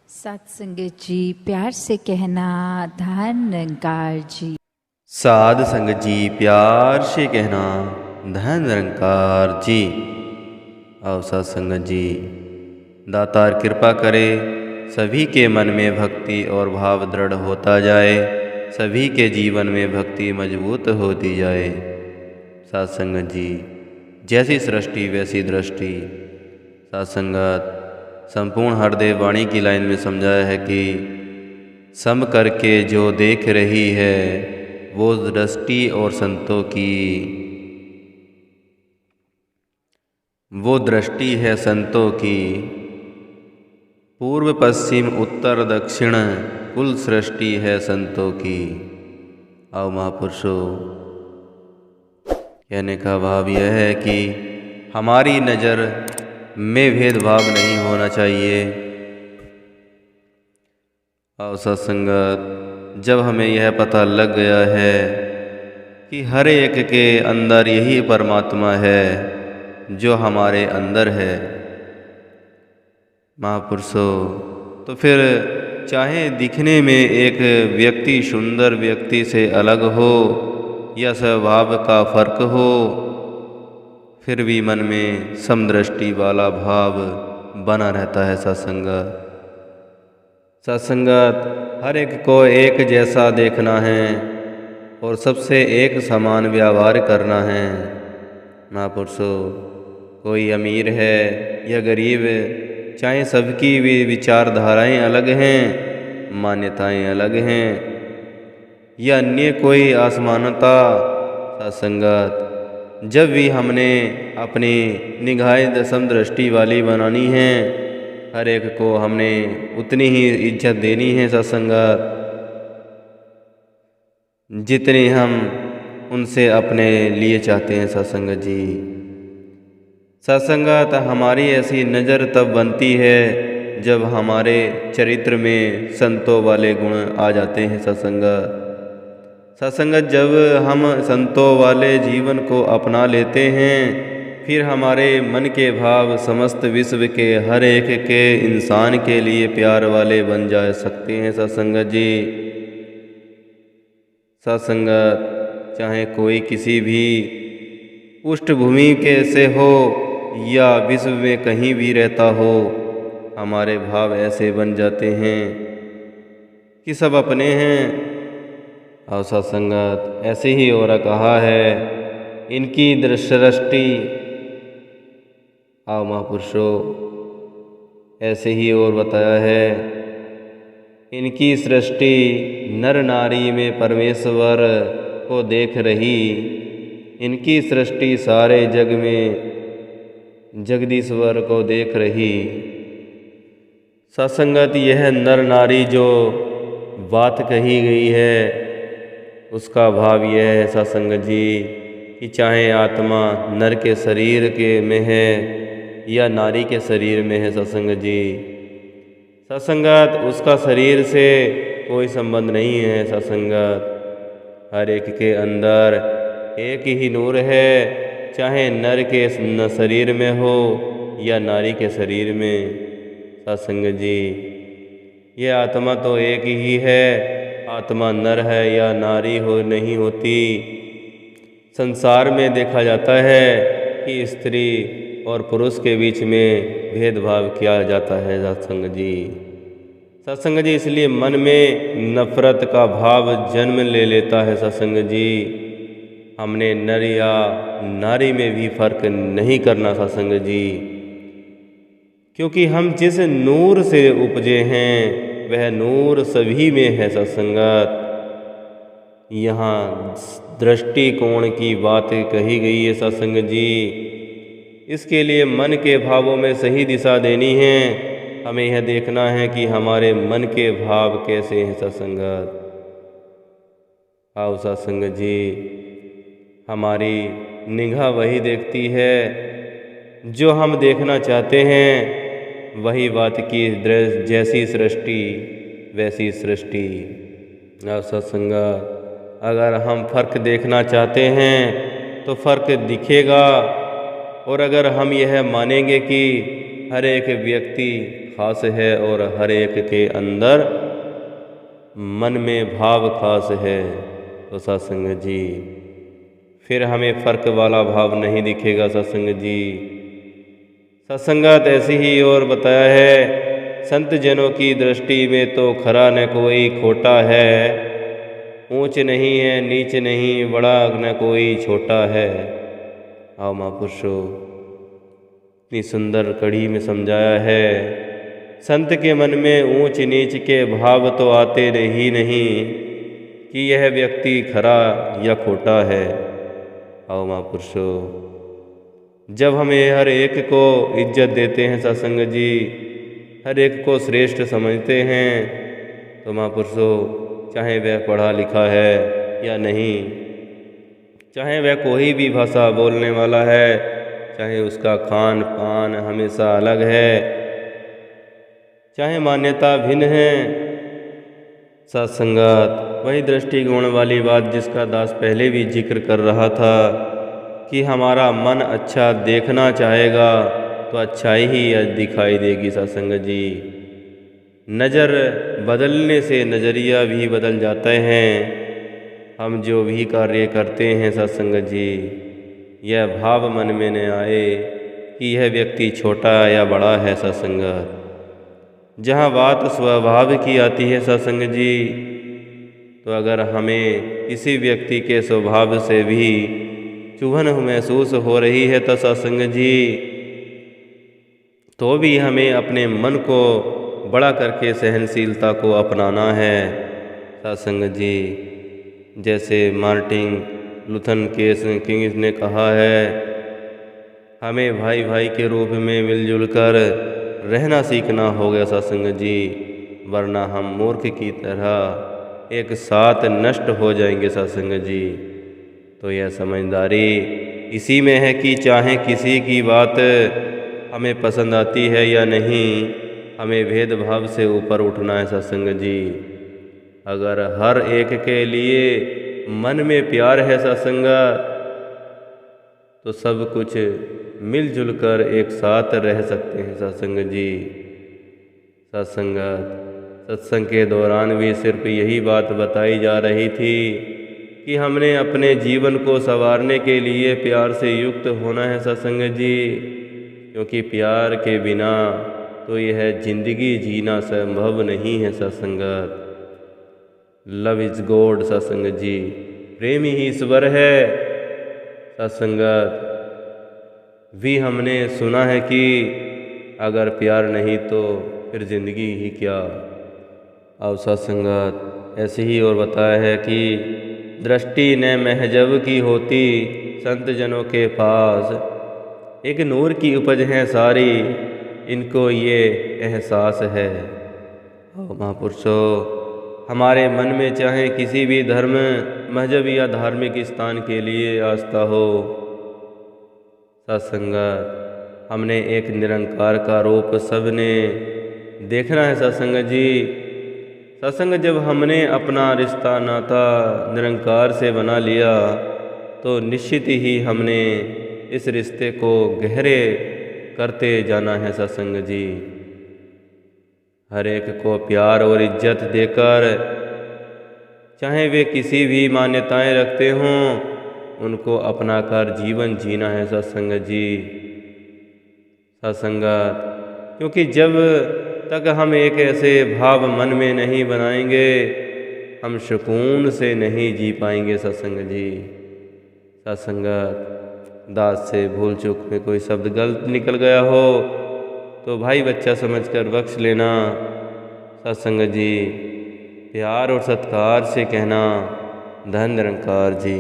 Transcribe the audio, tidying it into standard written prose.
सत्संगत जी प्यार से कहना धन निरंकार जी। साध संगत जी प्यार से कहना धन निरंकार जी। आओ सत्संगत जी, दातार कृपा करे सभी के मन में भक्ति और भाव दृढ़ होता जाए, सभी के जीवन में भक्ति मजबूत होती जाए। सत्संगत जी, जैसी सृष्टि वैसी दृष्टि। सत्संगत संपूर्ण हृदय वाणी की लाइन में समझाया है कि सम करके जो देख रही है वो दृष्टि और संतों की, वो दृष्टि है संतों की। पूर्व पश्चिम उत्तर दक्षिण कुल सृष्टि है संतों की। आओ महापुरुषों, कहने का भाव यह है कि हमारी नज़र में भेदभाव नहीं होना चाहिए। आओ सत्संगत, जब हमें यह पता लग गया है कि हर एक के अंदर यही परमात्मा है जो हमारे अंदर है महापुरुषों, तो फिर चाहे दिखने में एक व्यक्ति सुंदर व्यक्ति से अलग हो या स्वभाव का फर्क हो, फिर भी मन में समदृष्टि वाला भाव बना रहता है। सत्संगत हर एक को एक जैसा देखना है और सबसे एक समान व्यवहार करना है महापुरुषों। कोई अमीर है या गरीब, चाहे सबकी भी विचारधाराएं अलग हैं, मान्यताएं अलग हैं या अन्य कोई असमानता। सत्संगत जब भी हमने अपनी निगाहें समदृष्टि वाली बनानी है, हर एक को हमने उतनी ही इज्जत देनी है सत्संगत, जितनी हम उनसे अपने लिए चाहते हैं। सत्संगत जी, सत्संगत हमारी ऐसी नज़र तब बनती है जब हमारे चरित्र में संतों वाले गुण आ जाते हैं। सत्संगत जब हम संतों वाले जीवन को अपना लेते हैं, फिर हमारे मन के भाव समस्त विश्व के हर एक के इंसान के लिए प्यार वाले बन जा सकते हैं। सत्संगत जी, सत्संगत चाहे कोई किसी भी पृष्ठभूमि के से हो या विश्व में कहीं भी रहता हो, हमारे भाव ऐसे बन जाते हैं कि सब अपने हैं। और सत्संगत ऐसे ही और कहा है, इनकी दृष्टि। आओ महापुरुषों, ऐसे ही और बताया है, इनकी सृष्टि नर नारी में परमेश्वर को देख रही, इनकी सृष्टि सारे जग में जगदीश्वर को देख रही। सत्संगत यह नर नारी जो बात कही गई है, उसका भाव यह है सत्संगत जी कि चाहे आत्मा नर के शरीर के में है या नारी के शरीर में है, सत्संगत जी, सत्संगत उसका शरीर से कोई संबंध नहीं है। सत्संगत हर एक के अंदर एक ही नूर है, चाहे नर के शरीर में हो या नारी के शरीर में। सत्संगत जी, ये आत्मा तो एक ही है, आत्मा नर है या नारी हो नहीं होती। संसार में देखा जाता है कि स्त्री और पुरुष के बीच में भेदभाव किया जाता है। सत्संगत जी, इसलिए मन में नफरत का भाव जन्म ले लेता है। सत्संगत जी, हमने नर या नारी में भी फर्क नहीं करना। सत्संगत जी, क्योंकि हम जिस नूर से उपजे हैं वह नूर सभी में है। सत्संगत यहाँ दृष्टिकोण की बात कही गई है। सत्संगत जी, इसके लिए मन के भावों में सही दिशा देनी है। हमें यह देखना है कि हमारे मन के भाव कैसे हैं। सत्संगत आओ सत्संगत जी, हमारी निगाह वही देखती है जो हम देखना चाहते हैं, वही बात की जैसी सृष्टि वैसी सृष्टि। आओ सत्संगत, अगर हम फर्क देखना चाहते हैं तो फर्क दिखेगा, और अगर हम यह मानेंगे कि हर एक व्यक्ति खास है और हर एक के अंदर मन में भाव खास है। तो सत्संग जी फिर हमें फ़र्क वाला भाव नहीं दिखेगा। सत्संग जी सत्संगत ऐसी ही और बताया है, संत जनों की दृष्टि में तो खरा न कोई खोटा है, ऊंच नहीं है नीच नहीं, बड़ा न कोई छोटा है। आओ महापुरुषों, इतनी सुंदर कड़ी में समझाया है। संत के मन में ऊंच नीच के भाव तो आते ही नहीं कि यह व्यक्ति खरा या खोटा है। आओ महापुरुषों, जब हमें हर एक को इज्जत देते हैं सत्संग जी, हर एक को श्रेष्ठ समझते हैं, तो महापुरुषों चाहे वह पढ़ा लिखा है या नहीं, चाहे वह कोई भी भाषा बोलने वाला है, चाहे उसका खान पान हमेशा अलग है, चाहे मान्यता भिन्न है, सत्संगत वही दृष्टिकोण वाली बात जिसका दास पहले भी जिक्र कर रहा था कि हमारा मन अच्छा देखना चाहेगा तो अच्छाई ही दिखाई देगी। सत्संग जी नज़र बदलने से नज़रिया भी बदल जाते हैं। हम जो भी कार्य करते हैं सत्संग जी, यह भाव मन में न आए कि यह व्यक्ति छोटा या बड़ा है। सत्संग जहाँ बात स्वभाव की आती है सत्संग जी, तो अगर हमें किसी व्यक्ति के स्वभाव से भी चुभन महसूस हो रही है तो सत्संग जी तो भी हमें अपने मन को बड़ा करके सहनशीलता को अपनाना है। सत्संग जी जैसे मार्टिन लूथर किंग ने कहा है, हमें भाई भाई के रूप में मिलजुल कर रहना सीखना होगा सत्संग जी, वरना हम मूर्ख की तरह एक साथ नष्ट हो जाएंगे। सत्संग जी तो यह समझदारी इसी में है कि चाहे किसी की बात हमें पसंद आती है या नहीं, हमें भेदभाव से ऊपर उठना है। सत्संग जी अगर हर एक के लिए मन में प्यार है सत्संग, तो सब कुछ मिलजुल कर एक साथ रह सकते हैं। सत्संग जी सत्संग के दौरान भी सिर्फ यही बात बताई जा रही थी कि हमने अपने जीवन को संवारने के लिए प्यार से युक्त होना है। सत्संग जी क्योंकि प्यार के बिना तो यह जिंदगी जीना संभव नहीं है। सत्संग लव इज गॉड। सत्संग जी प्रेम ही ईश्वर है। सत्संग भी हमने सुना है कि अगर प्यार नहीं तो फिर जिंदगी ही क्या। अब सत्संगत ऐसे ही और बताया है कि दृष्टि न महजब की होती संत जनों के पास, एक नूर की उपज है सारी, इनको ये एहसास है। महापुरुषों हमारे मन में चाहे किसी भी धर्म मजहब या धार्मिक स्थान के लिए आस्था हो, सत्संगत हमने एक निरंकार का रूप सबने देखना है। सत्संग जी सत्संग जब हमने अपना रिश्ता नाता निरंकार से बना लिया तो निश्चित ही हमने इस रिश्ते को गहरे करते जाना है। सत्संग जी हर एक को प्यार और इज्जत देकर, चाहे वे किसी भी मान्यताएं रखते हों, उनको अपना कर जीवन जीना है। सत्संग जी सत्संगत क्योंकि जब तक हम एक ऐसे भाव मन में नहीं बनाएंगे, हम सुकून से नहीं जी पाएंगे। सत्संग जी सत्संगत दास से भूल चूक में कोई शब्द गलत निकल गया हो तो भाई बच्चा समझकर बख्श लेना। सत्संग जी प्यार और सत्कार से कहना, धन निरंकार जी।